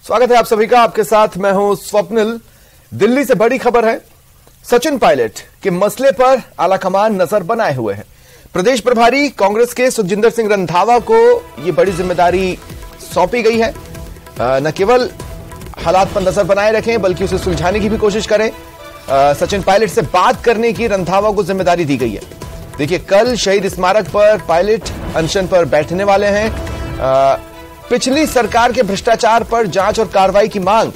स्वागत है आप सभी का। आपके साथ मैं हूं स्वप्निल। दिल्ली से बड़ी खबर है। सचिन पायलट के मसले पर आलाकमान नजर बनाए हुए हैं। प्रदेश प्रभारी कांग्रेस के सुखजिंदर सिंह रंधावा को यह बड़ी जिम्मेदारी सौंपी गई है। न केवल हालात पर नजर बनाए रखें बल्कि उसे सुलझाने की भी कोशिश करें। सचिन पायलट से बात करने की रंधावा को जिम्मेदारी दी गई है। देखिए, कल शहीद स्मारक पर पायलट अनशन पर बैठने वाले हैं। पिछली सरकार के भ्रष्टाचार पर जांच और कार्रवाई की मांग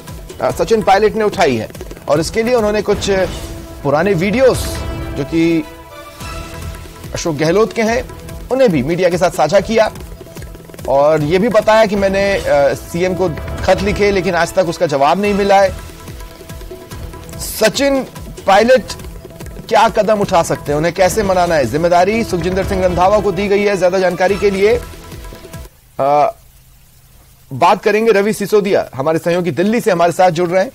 सचिन पायलट ने उठाई है और इसके लिए उन्होंने कुछ पुराने वीडियोस जो कि अशोक गहलोत के हैं उन्हें भी मीडिया के साथ साझा किया और यह भी बताया कि मैंने सीएम को खत लिखे लेकिन आज तक उसका जवाब नहीं मिला है। सचिन पायलट क्या कदम उठा सकते हैं, उन्हें कैसे मनाना है, जिम्मेदारी सुखजिंदर सिंह रंधावा को दी गई है। ज्यादा जानकारी के लिए बात करेंगे रवि सिसोदिया, हमारे सहयोगी दिल्ली से हमारे साथ जुड़ रहे हैं।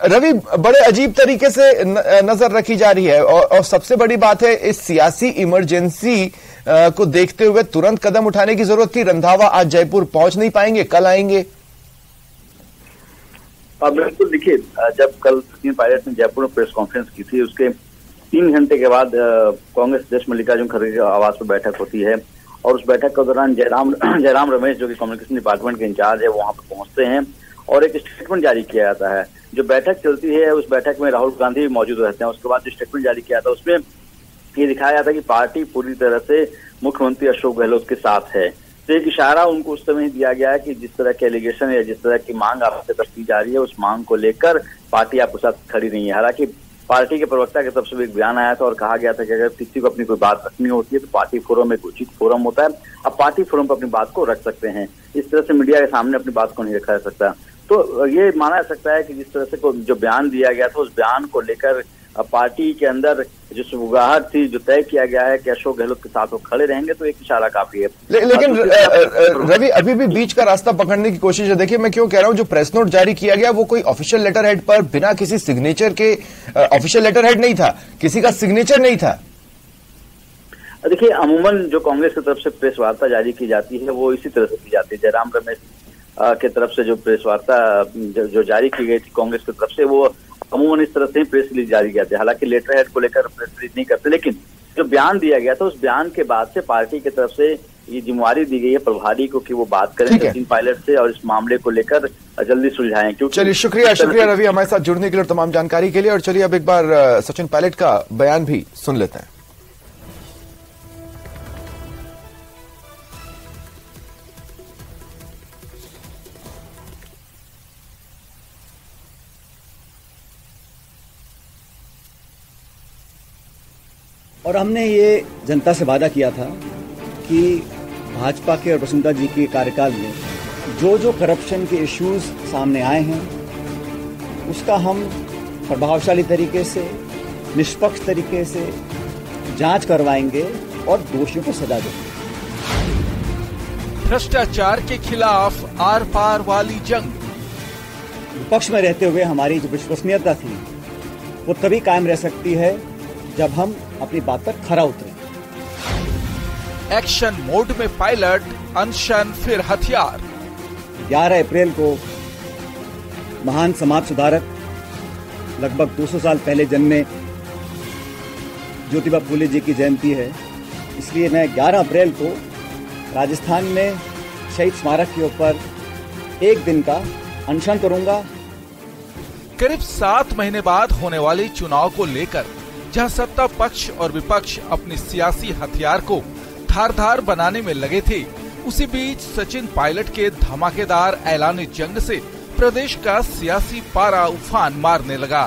रवि, बड़े अजीब तरीके से नजर रखी जा रही है और सबसे बड़ी बात है इस सियासी इमरजेंसी को देखते हुए तुरंत कदम उठाने की जरूरत थी। रंधावा आज जयपुर पहुंच नहीं पाएंगे, कल आएंगे। बिल्कुल, देखिए, जब कल सचिन पायलट ने जयपुर में प्रेस कॉन्फ्रेंस की थी उसके 3 घंटे के बाद कांग्रेस अध्यक्ष मल्लिकार्जुन खड़गे के आवास पर बैठक होती है और उस बैठक के दौरान जयराम रमेश जो कि कम्युनिकेशन डिपार्टमेंट के इंचार्ज है वहां पर पहुंचते हैं और एक स्टेटमेंट जारी किया जाता है। जो बैठक चलती है उस बैठक में राहुल गांधी भी मौजूद रहते हैं। उसके बाद जो स्टेटमेंट जारी किया था उसमें ये दिखाया जाता है कि पार्टी पूरी तरह से मुख्यमंत्री अशोक गहलोत के साथ है। तो एक इशारा उनको उस समय दिया गया है कि जिस तरह के एलिगेशन या जिस तरह की मांग आपसे तरफ की जा रही है उस मांग को लेकर पार्टी आपके साथ खड़ी नहीं है। हालांकि पार्टी के प्रवक्ता की तरफ से एक बयान आया था और कहा गया था कि अगर किसी को अपनी कोई बात रखनी होती है तो पार्टी फोरम एक उचित फोरम होता है, अब पार्टी फोरम पर अपनी बात को रख सकते हैं। इस तरह से मीडिया के सामने अपनी बात को नहीं रखा जा सकता। तो ये माना जा सकता है कि जिस तरह से जो बयान दिया गया था उस बयान को लेकर पार्टी के अंदर जो सुगबुगाहट थी, जो तय किया गया है कि अशोक गहलोत के साथ वो खड़े रहेंगे, तो एक इशारा काफी है। लेकिन रवि, अभी भी बीच का रास्ता पकड़ने की कोशिश है। देखिए, मैं क्यों कह रहा हूं, जो प्रेस नोट जारी किया गया वो कोई ऑफिशियल लेटर हेड पर बिना किसी सिग्नेचर के, ऑफिशियल लेटर हेड नहीं था, किसी का सिग्नेचर नहीं था। देखिए, अमूमन जो कांग्रेस की तरफ से प्रेस वार्ता जारी की जाती है वो इसी तरह से की जाती है। जयराम रमेश की तरफ से जो प्रेस वार्ता जो जारी की गई थी कांग्रेस की तरफ से, वो अमूमन इस तरह से ही प्रेस रिलीज जारी किया था। हालांकि लेटर हेड को लेकर प्रेस रिलीज नहीं करते, लेकिन जो बयान दिया गया था उस बयान के बाद से पार्टी की तरफ से ये जिम्मेवारी दी गई है प्रभारी को कि वो बात करें सचिन पायलट से और इस मामले को लेकर जल्दी सुलझाएं। क्योंकि चलिए, शुक्रिया रवि हमारे साथ जुड़ने के लिए, तमाम जानकारी के लिए। और चलिए अब एक बार सचिन पायलट का बयान भी सुन लेते हैं। और हमने ये जनता से वादा किया था कि भाजपा के और वसुंधरा जी के कार्यकाल में जो जो करप्शन के इश्यूज सामने आए हैं उसका हम प्रभावशाली तरीके से, निष्पक्ष तरीके से जांच करवाएंगे और दोषियों को सजा देंगे। भ्रष्टाचार के खिलाफ आर पार वाली जंग। विपक्ष में रहते हुए हमारी जो विश्वसनीयता थी वो तभी कायम रह सकती है जब हम अपनी बात पर खरा उतरें। एक्शन मोड में पायलट, अनशन फिर हथियार। 11 अप्रैल को महान समाज सुधारक, लगभग 200 साल पहले जन्मे ज्योतिबा फूले जी की जयंती है, इसलिए मैं 11 अप्रैल को राजस्थान में शहीद स्मारक के ऊपर एक दिन का अनशन करूंगा। करीब 7 महीने बाद होने वाले चुनाव को लेकर जहां सत्ता पक्ष और विपक्ष अपनी सियासी हथियार को धारदार बनाने में लगे थे, उसी बीच सचिन पायलट के धमाकेदार ऐलानी जंग से प्रदेश का सियासी पारा उफान मारने लगा।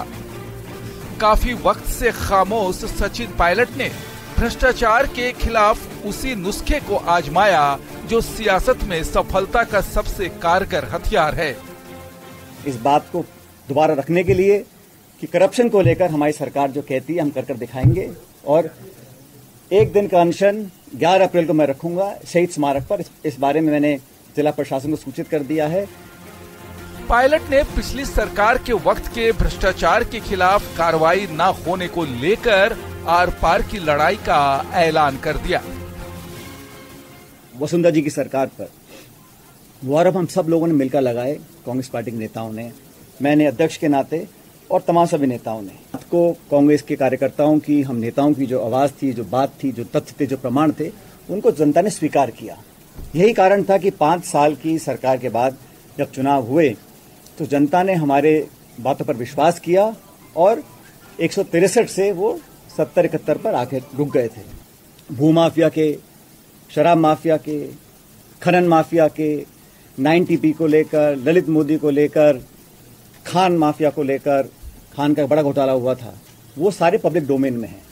काफी वक्त से खामोश सचिन पायलट ने भ्रष्टाचार के खिलाफ उसी नुस्खे को आजमाया जो सियासत में सफलता का सबसे कारगर हथियार है। इस बात को दोबारा रखने के लिए कि करप्शन को लेकर हमारी सरकार जो कहती है हम कर दिखाएंगे और एक दिन का अनशन 11 अप्रैल को मैं रखूंगा शहीद स्मारक पर। इस बारे में मैंने जिला प्रशासन को सूचित कर दिया है। पायलट ने पिछली सरकार के वक्त के भ्रष्टाचार के खिलाफ कार्रवाई न होने को लेकर आर पार की लड़ाई का ऐलान कर दिया। वसुंधरा जी की सरकार पर वो आरोप हम सब लोगों ने मिलकर लगाए, कांग्रेस पार्टी के नेताओं ने, मैंने अध्यक्ष के नाते और तमाम सभी नेताओं ने। को कांग्रेस के कार्यकर्ताओं की, हम नेताओं की जो आवाज थी, जो बात थी, जो तथ्य थे, जो प्रमाण थे, उनको जनता ने स्वीकार किया। यही कारण था कि 5 साल की सरकार के बाद जब चुनाव हुए तो जनता ने हमारे बातों पर विश्वास किया और 163 से वो 70-71 पर आके रुक गए थे। भूमाफिया के, शराब माफिया के, खनन माफिया के, 9TP को लेकर, ललित मोदी को लेकर, खान माफिया को लेकर, खान का बड़ा घोटाला हुआ था, वो सारे पब्लिक डोमेन में हैं।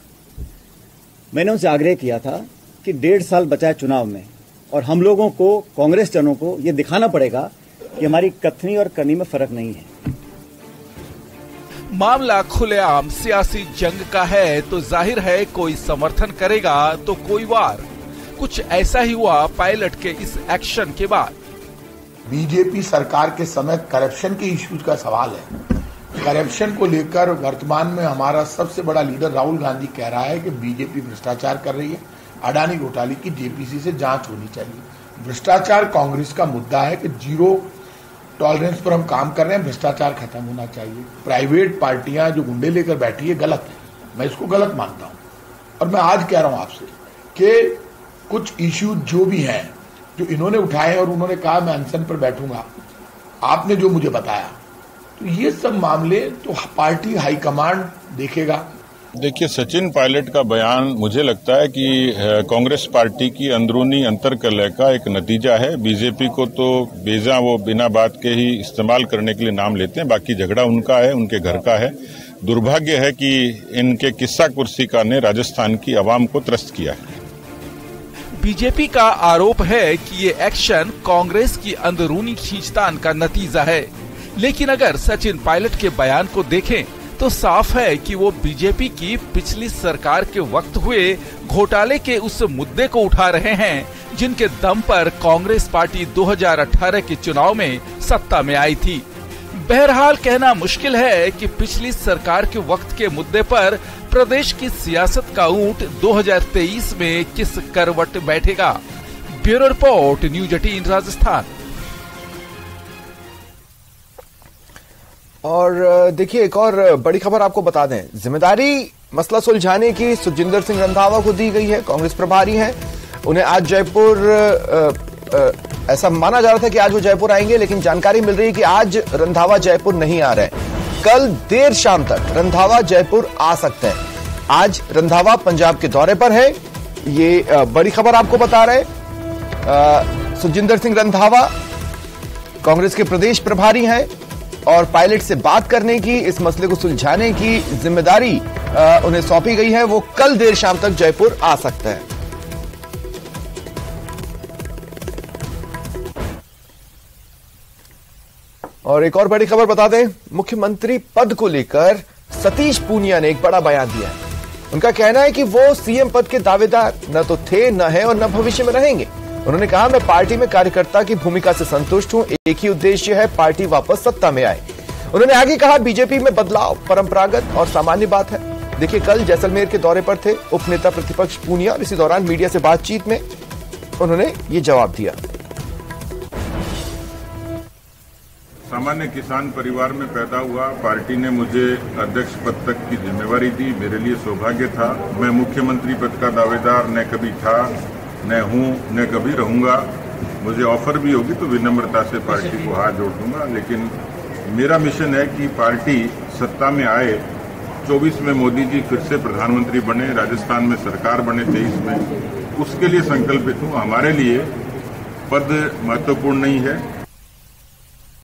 मैंने उनसे आग्रह किया था कि 1.5 साल बचा है चुनाव में और हम लोगों को, कांग्रेस जनों को ये दिखाना पड़ेगा कि हमारी कथनी और करनी में फर्क नहीं है। मामला खुलेआम सियासी जंग का है तो जाहिर है कोई समर्थन करेगा तो कोई वार। कुछ ऐसा ही हुआ पायलट के इस एक्शन के बाद। बीजेपी सरकार के समय करप्शन के इश्यूज का सवाल है। करप्शन को लेकर वर्तमान में हमारा सबसे बड़ा लीडर राहुल गांधी कह रहा है कि बीजेपी भ्रष्टाचार कर रही है, अडानी घोटाले की जेपीसी से जांच होनी चाहिए। भ्रष्टाचार कांग्रेस का मुद्दा है कि जीरो टॉलरेंस पर हम काम कर रहे हैं, भ्रष्टाचार खत्म होना चाहिए। प्राइवेट पार्टियां जो गुंडे लेकर बैठी है गलत है, मैं इसको गलत मानता हूं। और मैं आज कह रहा हूं आपसे कि कुछ इश्यू जो भी हैं, जो इन्होंने उठाए और उन्होंने कहा मैं अनशन पर बैठूंगा, आपने जो मुझे बताया, तो ये सब मामले तो पार्टी हाईकमांड देखेगा। देखिए, सचिन पायलट का बयान मुझे लगता है कि कांग्रेस पार्टी की अंदरूनी अंतर्कलह का एक नतीजा है। बीजेपी को तो बेजा वो बिना बात के ही इस्तेमाल करने के लिए नाम लेते हैं, बाकी झगड़ा उनका है, उनके घर का है। दुर्भाग्य है कि इनके किस्सा कुर्सी का ने राजस्थान की आवाम को त्रस्त किया है। बीजेपी का आरोप है कि ये एक्शन कांग्रेस की अंदरूनी खींचतान का नतीजा है, लेकिन अगर सचिन पायलट के बयान को देखें तो साफ है कि वो बीजेपी की पिछली सरकार के वक्त हुए घोटाले के उस मुद्दे को उठा रहे हैं जिनके दम पर कांग्रेस पार्टी 2018 के चुनाव में सत्ता में आई थी। बहरहाल कहना मुश्किल है कि पिछली सरकार के वक्त के मुद्दे पर प्रदेश की सियासत का ऊंट 2023 में किस करवट बैठेगा। Bureau report, news 18 Rajasthan. और देखिए, एक और बड़ी खबर आपको बता दें, जिम्मेदारी मसला सुलझाने की सुखजिंदर सिंह रंधावा को दी गई है। कांग्रेस प्रभारी हैं, उन्हें आज जयपुर, ऐसा माना जा रहा था कि आज वो जयपुर आएंगे, लेकिन जानकारी मिल रही है कि आज रंधावा जयपुर नहीं आ रहे हैं। कल देर शाम तक रंधावा जयपुर आ सकते हैं। आज रंधावा पंजाब के दौरे पर है, ये बड़ी खबर आपको बता रहे। सुखजिंदर सिंह रंधावा कांग्रेस के प्रदेश प्रभारी हैं और पायलट से बात करने की, इस मसले को सुलझाने की जिम्मेदारी उन्हें सौंपी गई है। वो कल देर शाम तक जयपुर आ सकते हैं। और एक और बड़ी खबर बता दें, मुख्यमंत्री पद को लेकर सतीश पूनिया ने एक बड़ा बयान दिया है। उनका कहना है कि वो सीएम पद के दावेदार न तो थे, न है और न भविष्य में रहेंगे। उन्होंने कहा, मैं पार्टी में कार्यकर्ता की भूमिका से संतुष्ट हूं, एक ही उद्देश्य है, पार्टी वापस सत्ता में आए। उन्होंने आगे कहा, बीजेपी में बदलाव परंपरागत और सामान्य बात है। देखिए, कल जैसलमेर के दौरे पर थे उपनेता प्रतिपक्ष पूनिया और इसी दौरान मीडिया से बातचीत में उन्होंने ये जवाब दिया। सामान्य किसान परिवार में पैदा हुआ, पार्टी ने मुझे अध्यक्ष पद तक की जिम्मेवारी दी, मेरे लिए सौभाग्य था। मैं मुख्यमंत्री पद का दावेदार न कभी था, न हूं, न कभी रहूंगा। मुझे ऑफर भी होगी तो विनम्रता से पार्टी को हाथ जोड़ दूंगा, लेकिन मेरा मिशन है कि पार्टी सत्ता में आए। 24 में मोदी जी फिर से प्रधानमंत्री बने, राजस्थान में सरकार बने 23 में, उसके लिए संकल्पित हूं। हमारे लिए पद महत्वपूर्ण नहीं है,